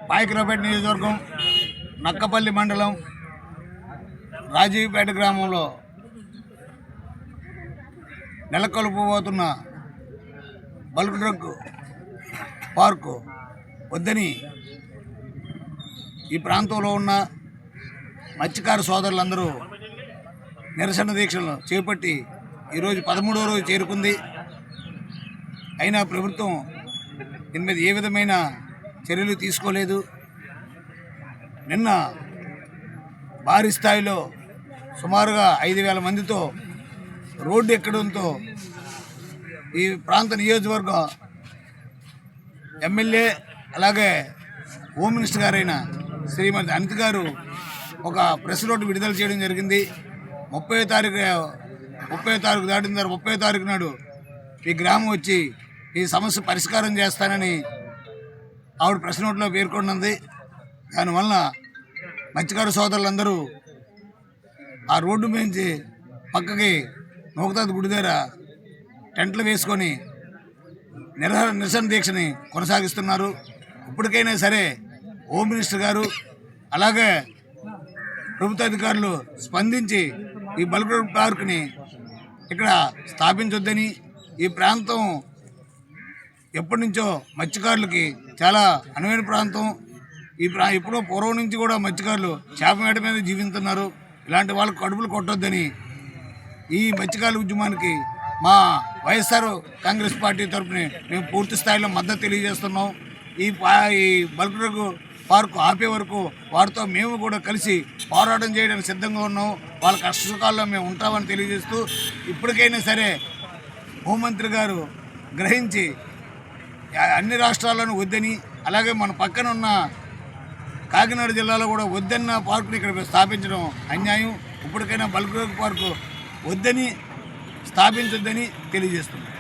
పాయకరావుపేట నియోజకవర్గం నక్కపల్లి మండలం రాజీవ్పేట గ్రామంలో నెలకొల్పబోతున్న బల్క్ డ్రగ్ పార్కు వద్దని ఈ ప్రాంతంలో ఉన్న మత్స్యకార సోదరులందరూ నిరసన దీక్షలు చేపట్టి ఈరోజు 13వ రోజు చేరుకుంది. అయినా ప్రభుత్వం దీని మీద ఏ విధమైన చర్యలు తీసుకోలేదు. నిన్న భారీ స్థాయిలో సుమారుగా 5,000 మందితో రోడ్డు ఎక్కడంతో ఈ ప్రాంత నియోజకవర్గ ఎమ్మెల్యే అలాగే హోమ్ మినిస్టర్ గారైన శ్రీమతి అనిత గారు ఒక ప్రెస్ నోట్ విడుదల చేయడం జరిగింది. 30వ తారీఖు దాటిన తర్వాత 30వ తారీఖు నాడు ఈ గ్రామం వచ్చి ఈ సమస్య పరిష్కారం చేస్తానని ఆవిడ ప్రెస్ నోట్లో పేర్కొన్నది. దానివల్ల మత్స్యకార సోదరులందరూ ఆ రోడ్డు మించి పక్కకి నూకతాత గుడి దగ్గర టెంట్లు వేసుకొని నిరసన దీక్షని కొనసాగిస్తున్నారు. ఇప్పటికైనా సరే హోమ్ మినిస్టర్ గారు అలాగే ప్రభుత్వ అధికారులు స్పందించి ఈ బల్క్ డ్రగ్ పార్క్ని ఇక్కడ స్థాపించొద్దని, ఈ ప్రాంతం ఎప్పటి నుంచో మత్స్యకారులకి చాలా అనువైన ప్రాంతం. ఎప్పుడో పూర్వం నుంచి కూడా మత్స్యకారులు చేప వేట మీద జీవిస్తున్నారు. ఇలాంటి వాళ్ళకు కడుపులు కొట్టొద్దని ఈ మత్స్యకారుల ఉద్యమానికి మా వైఎస్ఆర్ కాంగ్రెస్ పార్టీ తరఫున మేము పూర్తి స్థాయిలో మద్దతు తెలియజేస్తున్నాం. ఈ బల్క్ డ్రగ్ పార్కు ఆపే వరకు వారితో మేము కూడా కలిసి పోరాటం చేయడానికి సిద్ధంగా ఉన్నాం. వాళ్ళ కష్టసుఖాల్లో మేము ఉంటామని తెలియజేస్తూ, ఇప్పటికైనా సరే హోంమంత్రి గారు గ్రహించి అన్ని రాష్ట్రాల్లోనూ వద్దని, అలాగే మన పక్కన ఉన్న కాకినాడ జిల్లాలో కూడా వద్దన్న పార్కుని ఇక్కడ స్థాపించడం అన్యాయం. ఇప్పటికైనా బల్క్ డ్రగ్ పార్కు వద్దని స్థాపించొద్దని తెలియజేస్తున్నాం.